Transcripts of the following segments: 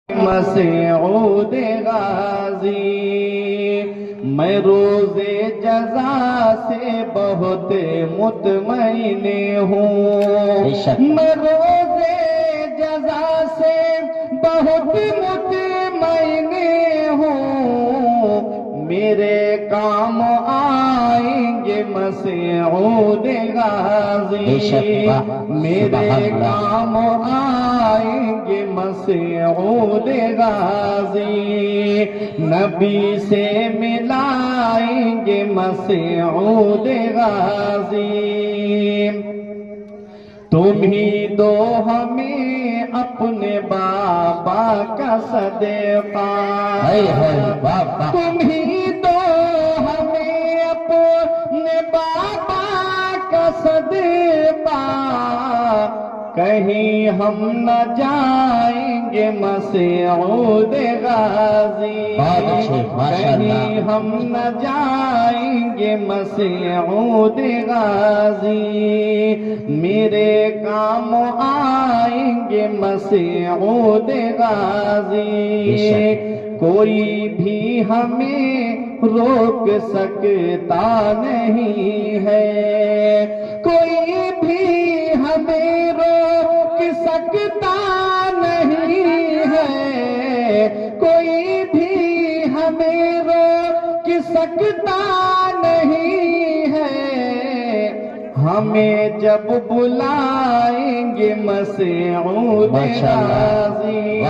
مسعود غازی، میں روز جزا سے بہت مطمئن ہوں، میں روز جزا سے بہت مطمئن ہوں، میرے کام آئیں گے مسعود غازی، میرے کام آئیں گے مسعود غازی، نبی سے ملائیں گے مسعود غازی، تم ہی دو ہمیں اپنے بابا کا صدقہ، تم ہی دو ہمیں اپنے بابا کا صدقہ، کہیں ہم نہ جائیں گے مسعود غازی، کہیں ہم نہ جائیں گے مسعود غازی، میرے کام آئیں گے مسعود غازی، کوئی بھی ہمیں روک سکتا نہیں ہے، کوئی بھی ہمیں روک سکتا نہیں ہے، کوئی بھی ہمیں روک سکتا نہیں ہے، ہمیں جب بلائیں گے مسعود غازی،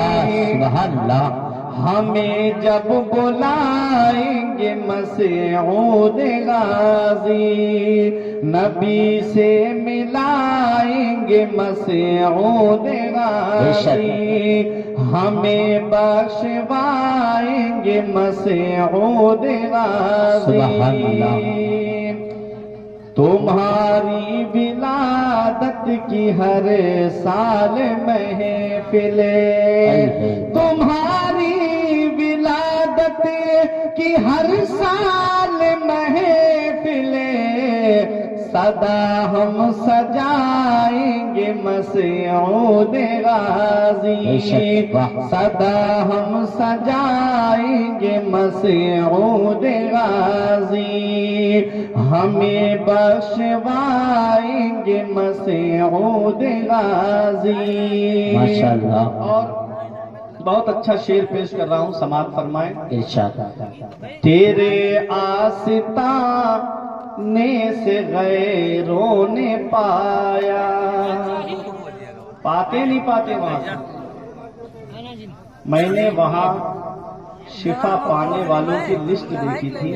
ہمیں جب بلائیں گے مسعود غازی، نبی سے ملائیں گے مسعود غازی، ہمیں بخشوائیں گے مسعود غازی، تمہاری ولادت کی ہر سال محفل، تمہاری ولادت کی ہر سال محفل، صدا ہم سجائیں گے مسعود غازی، صدا ہم سجائیں گے مسعود غازی، ہمیں بخشوائیں گے مسعود غازی۔ ماشاءاللہ۔ اور بہت اچھا شعر پیش کر رہا ہوں، سماعت فرمائیں۔ تیرے آستانے سے غیروں نے پایا، پاتے نہیں پاتے وہاں سے، میں نے وہاں شفا پانے والوں کی لسٹ دیکھی تھی،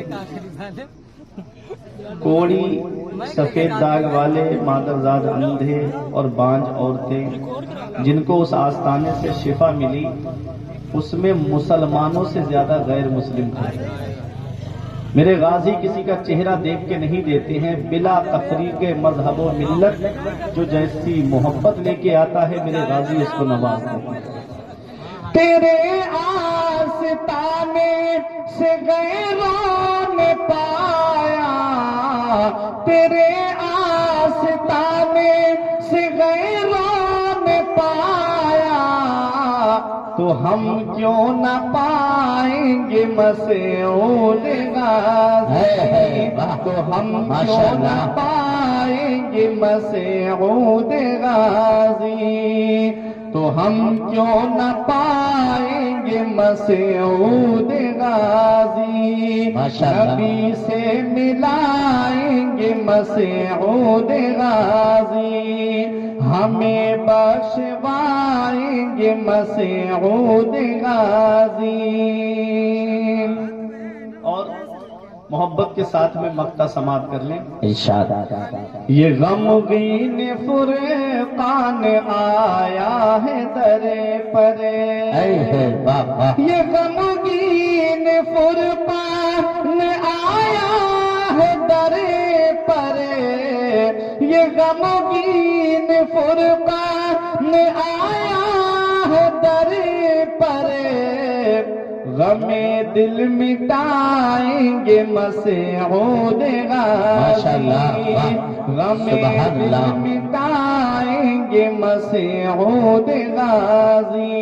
کوڑی، سفید داغ والے، مادرزاد اندھے اور بانج عورتیں جن کو اس آستانے سے شفا ملی، اس میں مسلمانوں سے زیادہ غیر مسلم تھے۔ میرے غازی کسی کا چہرہ دیکھ کے نہیں دیتے ہیں، بلا تفریق مذہب و ملت جو جیسی محبت لے کے آتا ہے میرے غازی اس کو نوازتے ہیں۔ تیرے آستانے سے غیروں نے پایا، تیرے آستانے سے غیروں نے پایا، تو ہم کیوں نہ پائیں گے مسعود غازی، تو ہم کیوں نہ پائیں گے مسعود غازی، تو ہم کیوں نہ پائیں گے مسعود غازی، نبی سے ملائیں گے مسعود غازی، ہمیں بخشوائیں گے مسعود غازی۔ اور محبت کے ساتھ میں مقطع سماعت کر لیں۔ یہ غمگین فرقان آیا ہے در پر، یہ غمگین فرقان آیا ہے در پر، یہ غمگین فرقان آیا ہے در پر، غم دل مٹائیں گے مسعود غازی، غم دل مٹائیں گے مسعود غازی،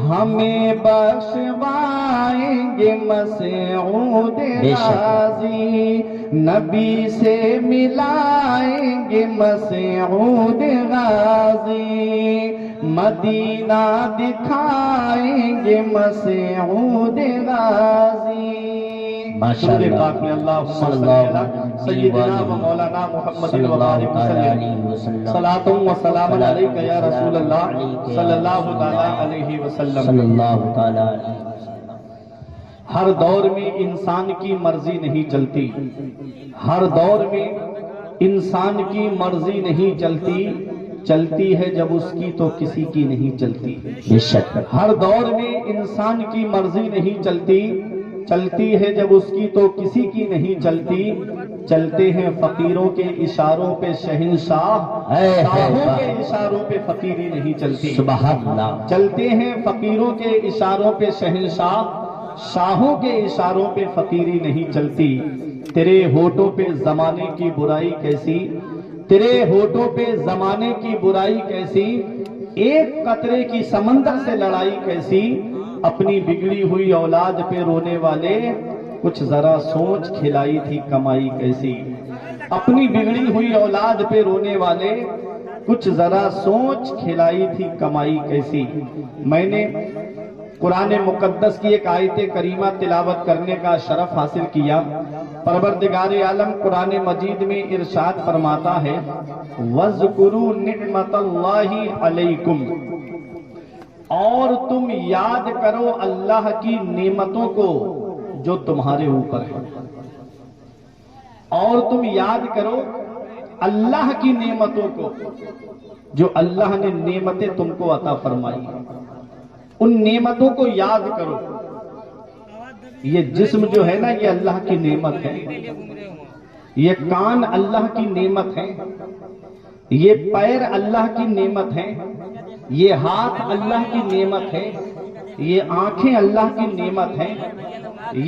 ہمیں بخشوائیں گے مسعود غازی، نبی سے ملائیں گے مسعود غازی، مدینہ دکھائیں گے مسعود غازی۔ ماشاءاللہ اللہم صلی صلی اللہ علی سیدنا و مولانا محمد وبارک وسلم، صلاۃ و سلام علیک یا رسول اللہ صلی اللہ تعالی علیہ وسلم۔ صلی اللہ تعالی علیہ وسلم۔ ہر دور میں انسان کی مرضی نہیں چلتی، ہر دور میں انسان کی مرضی نہیں چلتی، چلتی ہے جب اس کی تو کسی کی نہیں چلتی۔ بے شک ہر دور میں انسان کی مرضی نہیں چلتی، چلتی ہے جب اس کی تو کسی کی نہیں چلتی، چلتے ہیں فقیروں کے اشاروں پہ شہنشاہ، شاہوں کے اشاروں پہ فقیری نہیں چلتی۔ سبحان اللہ۔ چلتے ہیں فقیروں کے اشاروں پہ شہنشاہ، شاہوں کے اشاروں پہ فقیری نہیں چلتی۔ تیرے ہونٹوں پہ زمانے کی برائی کیسی، تیرے ہونٹوں پہ زمانے کی برائی کیسی، ایک قطرے کی سمندر سے لڑائی کیسی، اپنی بگڑی ہوئی اولاد پہ رونے والے کچھ ذرا سوچ کھلائی تھی کمائی کیسی، اپنی بگڑی ہوئی اولاد پہ رونے والے کچھ ذرا سوچ کھلائی تھی کمائی کیسی۔ میں نے قرآن مقدس کی ایک آیت کریمہ تلاوت کرنے کا شرف حاصل کیا۔ پروردگار عالم قرآن مجید میں ارشاد فرماتا ہے وَاذْكُرُوا نِعْمَةَ اللَّهِ عَلَيْكُمْ، اور تم یاد کرو اللہ کی نعمتوں کو جو تمہارے اوپر ہے، اور تم یاد کرو اللہ کی نعمتوں کو جو اللہ نے نعمتیں تم کو عطا فرمائی ہیں، ان نعمتوں کو یاد کرو۔ یہ جسم جو ہے نا یہ اللہ کی نعمت ہے، یہ کان اللہ کی نعمت ہے، یہ پیر اللہ کی نعمت ہے، یہ ہاتھ اللہ کی نعمت ہے، یہ آنکھیں اللہ کی نعمت ہے،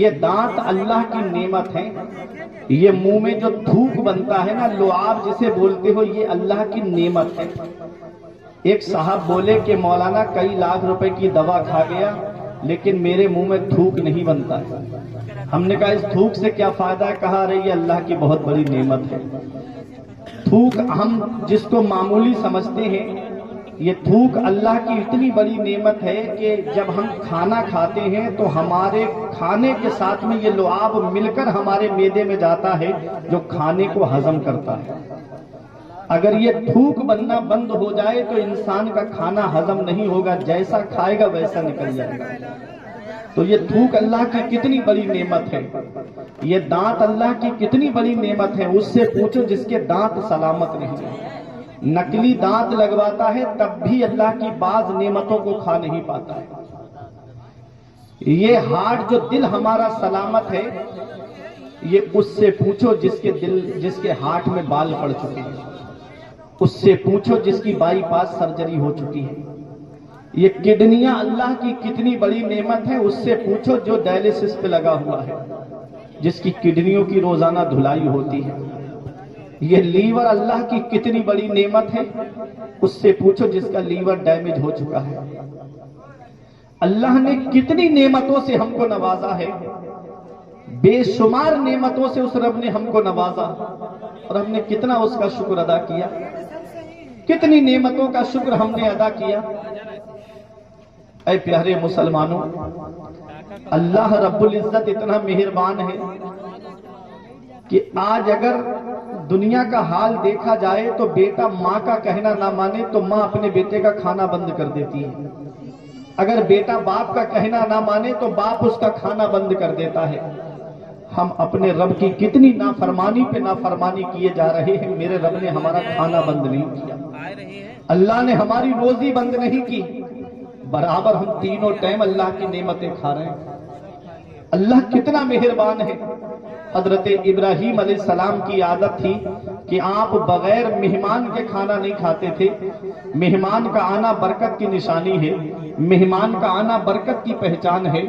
یہ دانت اللہ کی نعمت ہے، یہ منہ میں جو تھوک بنتا ہے نا لعاب جسے بولتے ہو یہ اللہ کی نعمت ہے۔ ایک صاحب بولے کہ مولانا کئی لاکھ روپے کی دوا کھا گیا لیکن میرے منہ میں تھوک نہیں بنتا ہے۔ ہم نے کہا اس تھوک سے کیا فائدہ ہے؟ کہا رہے یہ اللہ کی بہت بڑی نعمت ہے۔ تھوک ہم جس کو معمولی سمجھتے ہیں، یہ تھوک اللہ کی اتنی بڑی نعمت ہے کہ جب ہم کھانا کھاتے ہیں تو ہمارے کھانے کے ساتھ میں یہ لعاب مل کر ہمارے معدے میں جاتا ہے جو کھانے کو ہضم کرتا ہے۔ اگر یہ تھوک بننا بند ہو جائے تو انسان کا کھانا ہضم نہیں ہوگا، جیسا کھائے گا ویسا نکل جائے گا۔ تو یہ تھوک اللہ کی کتنی بڑی نعمت ہے، یہ دانت اللہ کی کتنی بڑی نعمت ہے، اس سے پوچھو جس کے دانت سلامت نہیں ہے، نکلی دانت لگواتا ہے تب بھی اللہ کی بعض نعمتوں کو کھا نہیں پاتا ہے۔ یہ ہارٹ جو دل ہمارا سلامت ہے، یہ اس سے پوچھو جس کے ہارٹ میں بال پڑ چکے ہیں، اس سے پوچھو جس کی بائی پاس سرجری ہو چکی ہے۔ یہ کڈنیاں اللہ کی کتنی بڑی نعمت ہے، اس سے پوچھو جو ڈائلیسس پہ لگا ہوا ہے، جس کی کڈنیوں کی روزانہ دھلائی ہوتی ہے۔ یہ لیور اللہ کی کتنی بڑی نعمت ہے، اس سے پوچھو جس کا لیور ڈیمیج ہو چکا ہے۔ اللہ نے کتنی نعمتوں سے ہم کو نوازا ہے، بے شمار نعمتوں سے اس رب نے ہم کو نوازا، اور ہم نے کتنا اس کا شکر ادا کیا، کتنی نعمتوں کا شکر ہم نے ادا کیا۔ اے پیارے مسلمانوں، اللہ رب العزت اتنا مہربان ہے کہ آج اگر دنیا کا حال دیکھا جائے تو بیٹا ماں کا کہنا نہ مانے تو ماں اپنے بیٹے کا کھانا بند کر دیتی ہے، اگر بیٹا باپ کا کہنا نہ مانے تو باپ اس کا کھانا بند کر دیتا ہے۔ ہم اپنے رب کی کتنی نافرمانی پہ نافرمانی کیے جا رہے ہیں۔ میرے رب نے ہمارا کھانا بند نہیں کیا، اللہ نے ہماری روزی بند نہیں کی، برابر ہم تینوں ٹائم اللہ کی نعمتیں کھا رہے ہیں۔ اللہ کتنا مہربان ہے۔ حضرت ابراہیم علیہ السلام کی عادت تھی کہ آپ بغیر مہمان کے کھانا نہیں کھاتے تھے۔ مہمان کا آنا برکت کی نشانی ہے، مہمان کا آنا برکت کی پہچان ہے۔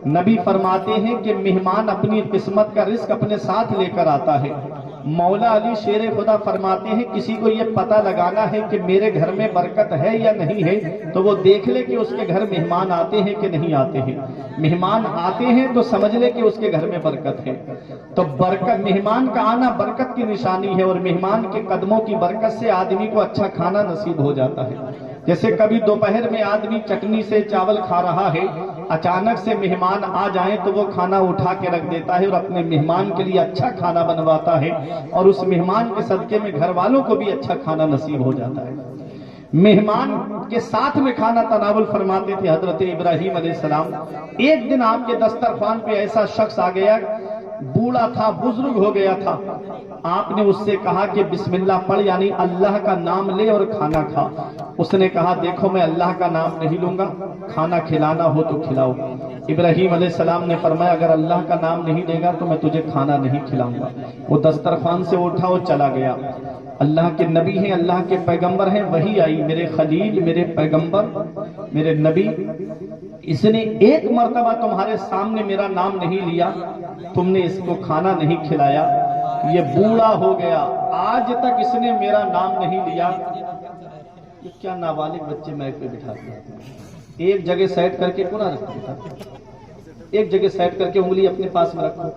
نبی فرماتے ہیں کہ مہمان اپنی قسمت کا رزق اپنے ساتھ لے کر آتا ہے، مولا علی شیر خدا فرماتے ہیں کسی کو یہ پتہ لگانا ہے کہ میرے گھر میں برکت ہے یا نہیں ہے تو وہ دیکھ لے کہ اس کے گھر مہمان آتے ہیں کہ نہیں آتے ہیں. مہمان آتے ہیں تو سمجھ لے کہ اس کے گھر میں برکت ہے. تو برکت، مہمان کا آنا برکت کی نشانی ہے، اور مہمان کے قدموں کی برکت سے آدمی کو اچھا کھانا نصیب ہو جاتا ہے. جیسے کبھی دوپہر میں آدمی چٹنی سے چاول کھا رہا ہے، اچانک سے مہمان آ جائیں تو وہ کھانا اٹھا کے رکھ دیتا ہے اور اپنے مہمان کے لیے اچھا کھانا بنواتا ہے، اور اس مہمان کے صدقے میں گھر والوں کو بھی اچھا کھانا نصیب ہو جاتا ہے. مہمان کے ساتھ میں کھانا تناول فرماتے تھے حضرت ابراہیم علیہ السلام. ایک دن آپ کے دسترخوان پہ ایسا شخص آ گیا، بوڑھا تھا، بزرگ ہو گیا تھا. آپ نے اس سے کہا کہ بسم اللہ پڑھ، یعنی اللہ کا نام لے اور کھانا کھا. اس نے کہا دیکھو میں اللہ کا نام نہیں لوں گا، کھانا کھلانا ہو تو کھلاؤ. ابراہیم علیہ السلام نے فرمایا اگر اللہ کا نام نہیں لے گا تو میں تجھے کھانا نہیں کھلاؤں گا. وہ دسترخوان سے اٹھا اور چلا گیا. اللہ کے نبی ہیں، اللہ کے پیغمبر ہیں، وہی آئی میرے خلیل، میرے پیغمبر، میرے نبی، اس نے ایک مرتبہ تمہارے سامنے میرا نام نہیں لیا، تم نے اس کو کھانا نہیں کھلایا، یہ بوڑھا ہو گیا، آج تک اس نے میرا نام نہیں لیا. یہ کیا نابالغ بچے میک پہ بٹھاتے ہیں. ایک جگہ سیٹ کر کے پورا رکھو، ایک جگہ سیٹ کر کے انگلی اپنے پاس میں رکھو.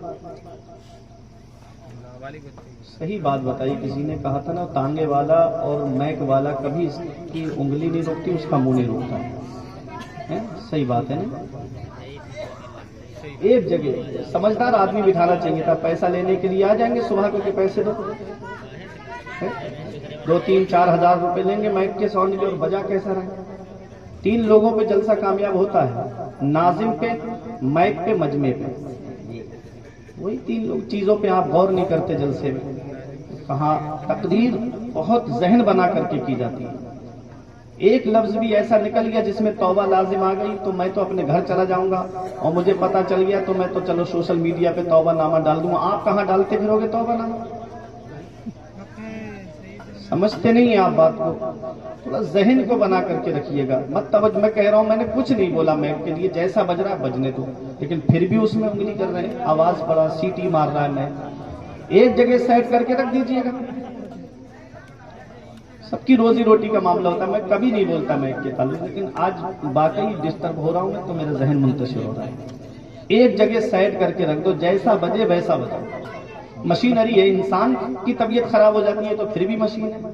صحیح بات بتائی. کسی نے کہا تھا نا تانگے والا اور میک والا کبھی اس کی انگلی نہیں روکتی، اس کا منہ نہیں روکتا ہے. صحیح بات ہے نا. ایک جگہ سمجھدار آدمی بٹھانا چاہیے تھا. پیسہ لینے کے لیے آ جائیں گے صبح کو کہ پیسے دو، 2-3-4 ہزار روپے لیں گے مائک کے ساؤنڈ کے، اور بجا کیسا رہے. 3 لوگوں پہ جلسہ کامیاب ہوتا ہے، ناظم پہ، مائک پہ، مجمع پہ. وہی 3 چیزوں پہ آپ غور نہیں کرتے جلسے میں. کہاں تقریر بہت ذہن بنا کر کے کی جاتی ہے. ایک لفظ بھی ایسا نکل گیا جس میں توبہ لازم آ گئی تو میں تو اپنے گھر چلا جاؤں گا، اور مجھے پتا چل گیا تو میں تو چلو سوشل میڈیا پہ توبہ نامہ ڈال دوں. آپ کہاں ڈالتے پھرو گے توبہ نامہ؟ سمجھتے نہیں ہیں آپ بات کو. تھوڑا ذہن کو بنا کر کے رکھیے گا. مت توجہ، میں کہہ رہا ہوں میں نے کچھ نہیں بولا میک کے لیے، جیسا بج رہا ہے بجنے دو، لیکن پھر بھی اس میں انگلی کر رہے ہیں، آواز بڑا سیٹی مار رہا ہے. میں ایک جگہ سیٹ کر کے رکھ دیجئے گا. سب کی روزی روٹی کا معاملہ ہوتا ہے. میں کبھی نہیں بولتا میک کے تعلق، لیکن آج واقعی ڈسٹرب ہو رہا ہوں میں تو میرا ذہن منتشر ہو رہا ہے. ایک جگہ سیٹ کر کے رکھ دو، جیسا بجے ویسا بجے. مشینری ہے، انسان کی طبیعت خراب ہو جاتی ہے تو پھر بھی مشین ہے.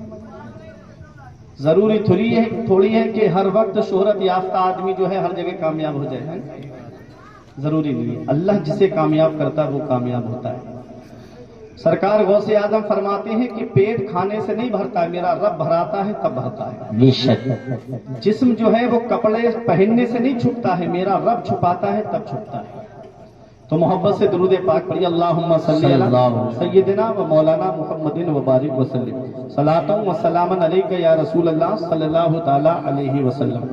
ضروری تھوڑی ہے کہ ہر وقت شہرت یافتہ آدمی جو ہے ہر جگہ کامیاب ہو جائے. ضروری نہیں ہے. اللہ جسے کامیاب کرتا ہے وہ کامیاب ہوتا ہے. سرکار غوث اعظم فرماتے ہیں کہ پیٹ کھانے سے نہیں بھرتا ہے، میرا رب بھراتا ہے تب بھرتا ہے. بے شک. جسم جو ہے وہ کپڑے پہننے سے نہیں چھپتا ہے، میرا رب چھپاتا ہے تب چھپتا ہے. تو محبت سے درود پاک پڑھیے. اللہم صلی علی سیدنا و مولانا محمد و بارک وسلم. صلاۃ و سلام علیک یا رسول اللہ صلی اللہ تعالی علیہ وسلم.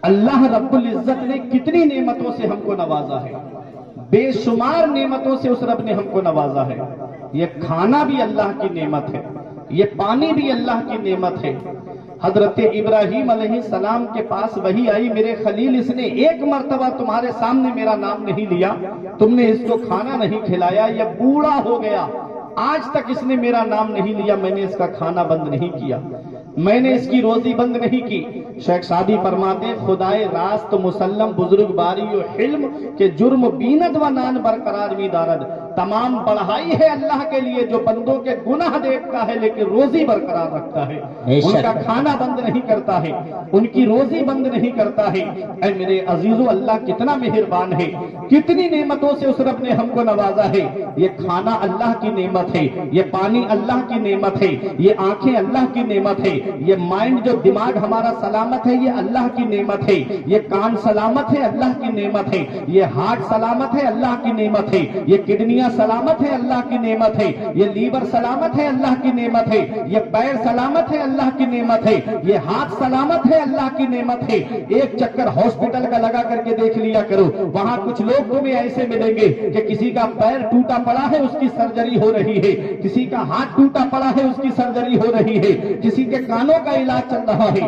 اللہ رب العزت نے کتنی نعمتوں سے ہم کو نوازا ہے، بے شمار نعمتوں سے اس رب نے ہم کو نوازا ہے. یہ کھانا بھی اللہ کی نعمت ہے، یہ پانی بھی اللہ کی نعمت ہے. حضرت ابراہیم علیہ السلام کے پاس وہی آئی، میرے خلیل اس نے ایک مرتبہ تمہارے سامنے میرا نام نہیں لیا، تم نے اس کو کھانا نہیں کھلایا، یہ بوڑھا ہو گیا، آج تک اس نے میرا نام نہیں لیا، میں نے اس کا کھانا بند نہیں کیا، میں نے اس کی روزی بند نہیں کی. شیخ سعدی فرماتے خدائے راست مسلم بزرگ باری و حلم کہ جرم بیند و نان برقرار می دارد. تمام بڑھائی ہے اللہ کے لیے جو بندوں کے گناہ دیکھتا ہے لیکن روزی برقرار رکھتا ہے. ان کا کھانا بند نہیں کرتا ہے، ان کی روزی بند نہیں کرتا ہے. اے میرے عزیزو، اللہ کتنا مہربان ہے، کتنی نعمتوں سے اس رب نے ہم کو نوازا ہے. یہ کھانا اللہ کی نعمت ہے، یہ پانی اللہ کی نعمت ہے، یہ آنکھیں اللہ کی نعمت ہے، یہ مائنڈ جو دماغ ہمارا سلامت ہے یہ اللہ کی نعمت ہے، یہ کان سلامت ہے اللہ کی نعمت ہے، یہ ہارٹ سلامت ہے اللہ کی نعمت ہے، یہ کڈنیاں سلامت ہے اللہ کی نعمت ہے، یہ لیور سلامت ہے اللہ کی نعمت ہے، یہ پیر سلامت ہے اللہ کی نعمت ہے، یہ ہاتھ سلامت ہے اللہ کی نعمت ہے. ایک چکر ہاسپٹل کا لگا کر کے دیکھ لیا کرو، وہاں کچھ لوگ تمہیں ایسے ملیں گے کہ کسی کا پیر ٹوٹا پڑا ہے اس کی سرجری ہو رہی ہے، کسی کا ہاتھ ٹوٹا پڑا ہے اس کی سرجری ہو رہی ہے، کسی کے کانوں کا علاج چل رہا ہے،